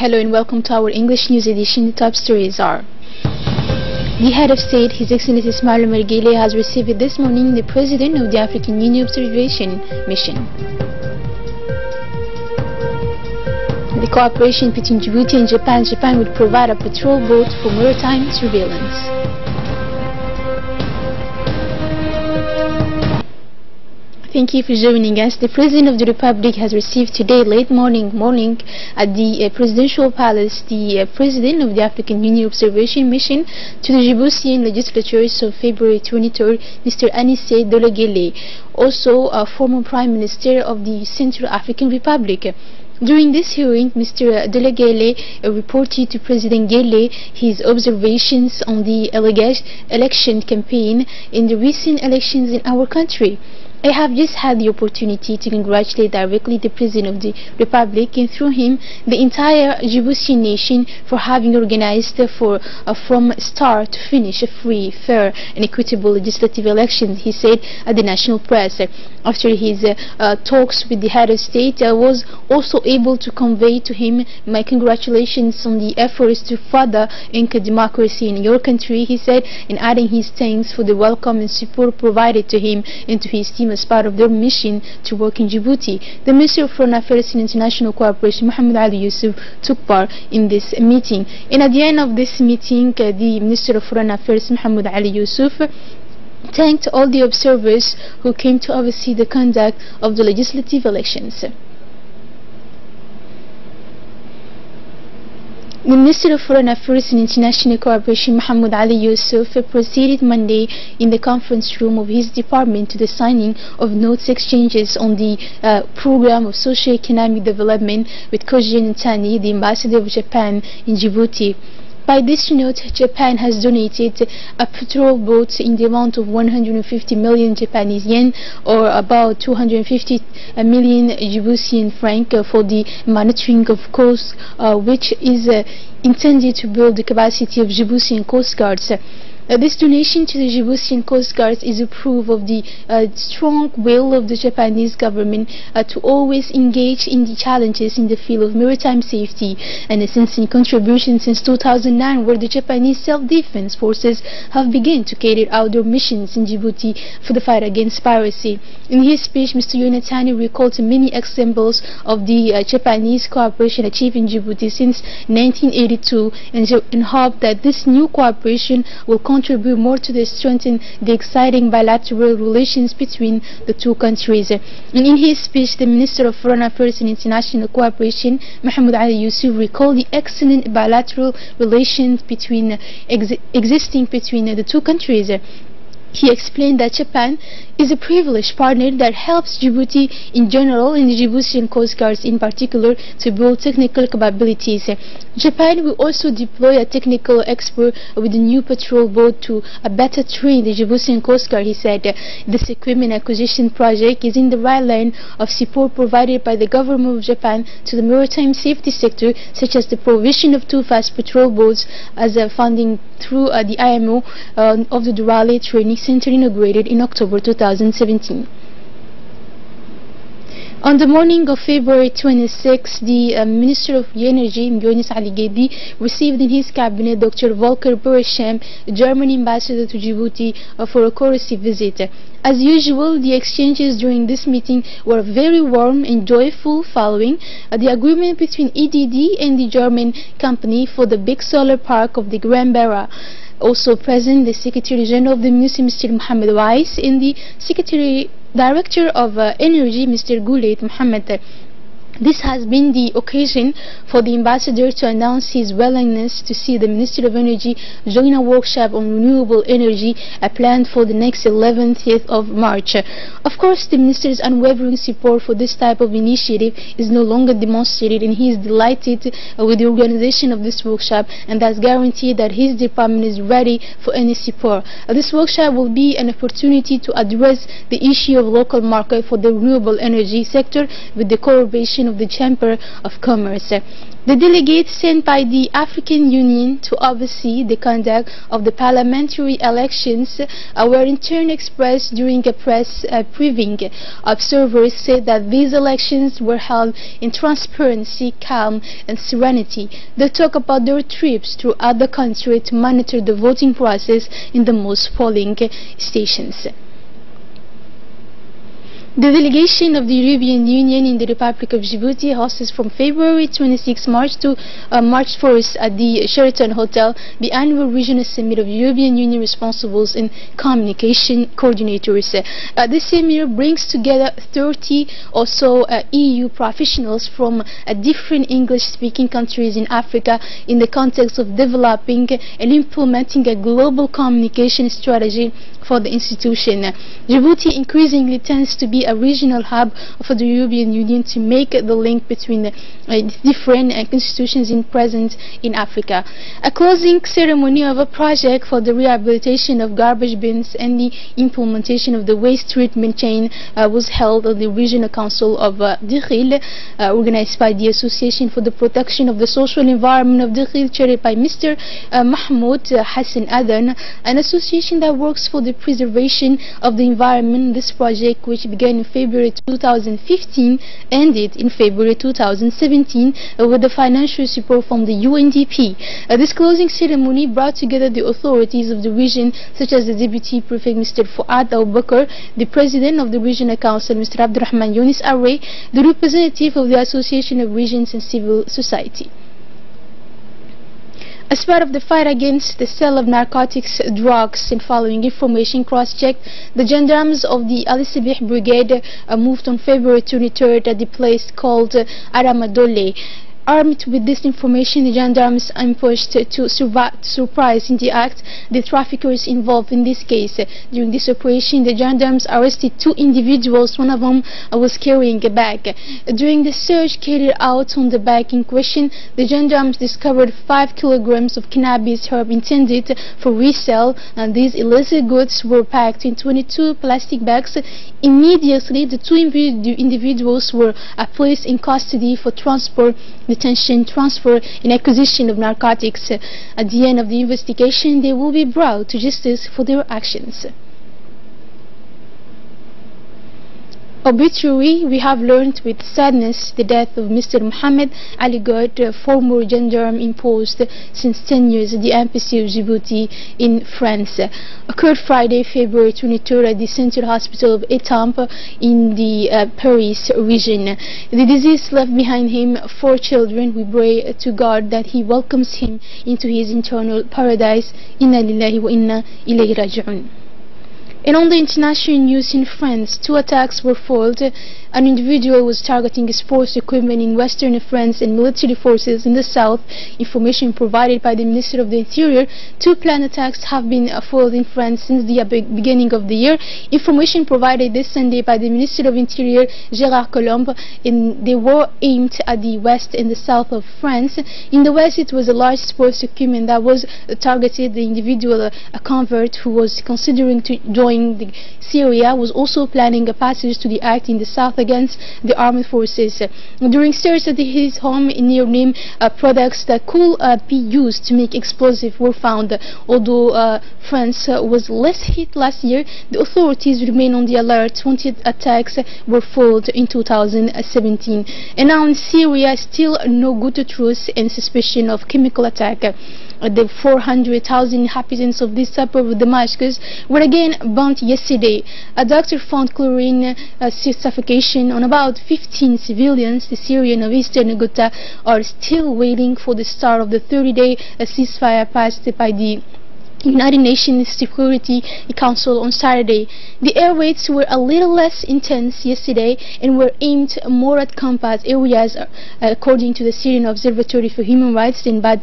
Hello and welcome to our English News Edition. The top stories are: the head of state, His Excellency Ismail Omar Guelleh, has received this morning the President of the African Union Observation Mission. The cooperation between Djibouti and Japan would provide a patrol boat for maritime surveillance. Thank you for joining us. The President of the Republic has received today late morning at the Presidential Palace the President of the African Union Observation Mission to the Djiboutian legislatures of February 23rd, Mr. Anissé Guelleh, also a former Prime Minister of the Central African Republic. During this hearing, Mr. Guelleh reported to President Guelleh his observations on the election campaign in the recent elections in our country. I have just had the opportunity to congratulate directly the President of the Republic and through him the entire Djiboutian nation for having organized from start to finish a free, fair and equitable legislative election, he said at the national press. After his talks with the head of state, I was also able to convey to him my congratulations on the efforts to further anchor democracy in your country, he said, and adding his thanks for the welcome and support provided to him and to his team as part of their mission to work in Djibouti. The Minister of Foreign Affairs and International Cooperation, Mohamed Ali Yusuf, took part in this meeting. And at the end of this meeting, the Minister of Foreign Affairs, Mohamed Ali Yusuf, thanked all the observers who came to oversee the conduct of the legislative elections. The Minister of Foreign Affairs and International Cooperation, Mohamed Ali Yusuf, proceeded Monday in the conference room of his department to the signing of notes exchanges on the program of socio-economic development with Koji Ntani, the ambassador of Japan in Djibouti. By this note, Japan has donated a patrol boat in the amount of 150 million Japanese yen, or about 250 million Djiboutian franc, for the monitoring of coast, which is intended to build the capacity of Djiboutian coast guards. This donation to the Djiboutian Coast Guards is a proof of the strong will of the Japanese government to always engage in the challenges in the field of maritime safety, and a sincere contribution since 2009, where the Japanese self-defense forces have begun to carry out their missions in Djibouti for the fight against piracy. In his speech, Mr. Yonatani recalled many examples of the Japanese cooperation achieved in Djibouti since 1982 and hoped that this new cooperation will contribute more to strengthen the exciting bilateral relations between the two countries. And in his speech, the Minister of Foreign Affairs and International Cooperation, Mohamed Ali Yusuf, recalled the excellent bilateral relations existing between the two countries. He explained that Japan is a privileged partner that helps Djibouti in general and the Djiboutian Coast Guards in particular to build technical capabilities. Japan will also deploy a technical expert with a new patrol boat to better train the Djiboutian Coast Guard, he said. This equipment acquisition project is in the right line of support provided by the government of Japan to the maritime safety sector, such as the provision of 2 fast patrol boats as funding through the IMO of the Durale Training Center inaugurated in October 2017. On the morning of February 26, the Minister of Energy, Mghonis Ali Gedi, received in his cabinet Dr. Volker Beresham, German ambassador to Djibouti, for a courtesy visit. As usual, the exchanges during this meeting were very warm and joyful following the agreement between EDD and the German company for the big solar park of the Grand Barra. Also present, the Secretary General of the Ministry, Mr. Mohammed Weiss, and the Secretary Director of Energy, Mr. Goulet Mohammed. This has been the occasion for the ambassador to announce his willingness to see the Minister of Energy join a workshop on renewable energy planned for the next 11th of March. Of course, the Minister's unwavering support for this type of initiative is no longer demonstrated, and he is delighted with the organization of this workshop, and thus guaranteed that his department is ready for any support. This workshop will be an opportunity to address the issue of local market for the renewable energy sector with the collaboration of the Chamber of Commerce. The delegates sent by the African Union to oversee the conduct of the parliamentary elections were in turn expressed during a press briefing. Observers said that these elections were held in transparency, calm and serenity. They talk about their trips throughout the country to monitor the voting process in the most polling stations. The delegation of the European Union in the Republic of Djibouti hosted from February 26 March to March 1st at the Sheraton Hotel the annual regional summit of European Union responsibles and communication coordinators. This summit brings together 30 or so EU professionals from different English-speaking countries in Africa in the context of developing and implementing a global communication strategy for the institution. Djibouti increasingly tends to be a regional hub for the European Union to make the link between the different constitutions present in Africa. A closing ceremony of a project for the rehabilitation of garbage bins and the implementation of the waste treatment chain was held at the Regional Council of Dikhil, organized by the Association for the Protection of the Social Environment of Dikhil, chaired by Mr. Mahmoud Hassan Adan, an association that works for the preservation of the environment. This project, which began in February 2015, ended in February 2017 with the financial support from the UNDP. This closing ceremony brought together the authorities of the region, such as the Deputy Prefect Mr. Fuad Abubakar, the President of the Regional Council Mr. Abdurrahman Yunis Array, the representative of the Association of Regions and Civil Society. As part of the fight against the sale of narcotics, drugs, and following information cross-checked, the gendarmes of the Ali Sabih Brigade moved on February 23rd at the place called Aramadole. Armed with this information, the gendarmes ambushed to surprise in the act the traffickers involved in this case. During this operation, the gendarmes arrested 2 individuals. One of them was carrying a bag. During the search carried out on the bag in question, the gendarmes discovered 5 kilograms of cannabis herb intended for resale, and these illicit goods were packed in 22 plastic bags. Immediately, the 2 individuals were placed in custody for transport, detention, transfer and acquisition of narcotics. At the end of the investigation, they will be brought to justice for their actions. Obituary: we have learned with sadness the death of Mr. Mohamed Ali God, former gendarme imposed since 10 years at the Embassy of Djibouti in France. Occurred Friday, February 23rd at the Central Hospital of Étampes in the Paris region. The deceased left behind him 4 children. We pray to God that He welcomes him into His eternal paradise. Inna lillahi wa inna ilayhi raji'un. And on the international news in France, 2 attacks were foiled. An individual was targeting sports equipment in western France and military forces in the south. Information provided by the Minister of the Interior: 2 planned attacks have been foiled in France since the beginning of the year. Information provided this Sunday by the Minister of Interior, Gérard Colomb, and they were aimed at the west and the south of France. In the west, it was a large sports equipment that was targeted. The individual, a convert who was considering to join Syria, was also planning a passage to the act in the south against the armed forces. During search at his home near Nîmes, products that could be used to make explosives were found. Although France was less hit last year, the authorities remain on the alert. 20 attacks were foiled in 2017. And now in Syria, still no good truce and suspicion of chemical attack. The 400,000 inhabitants of this suburb of Damascus were again burnt yesterday. A doctor found chlorine suffocation on about 15 civilians. The Syrian of Eastern Ghouta are still waiting for the start of the 30-day ceasefire passed by the United Nations Security Council on Saturday. The air raids were a little less intense yesterday and were aimed more at combat areas, according to the Syrian Observatory for Human Rights. And but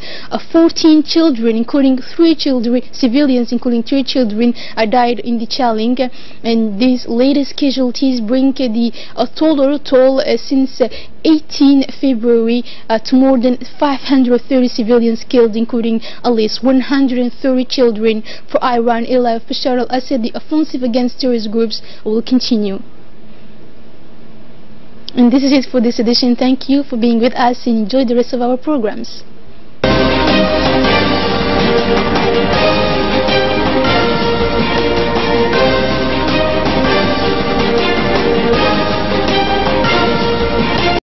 14 children, including 3 civilians, including 3 children, died in the shelling. And these latest casualties bring the total since 18 February to more than 530 civilians killed, including at least 130 children. For Iran ally Bashar al-Assad, the offensive against terrorist groups will continue. And this is it for this edition. Thank you for being with us and enjoy the rest of our programs.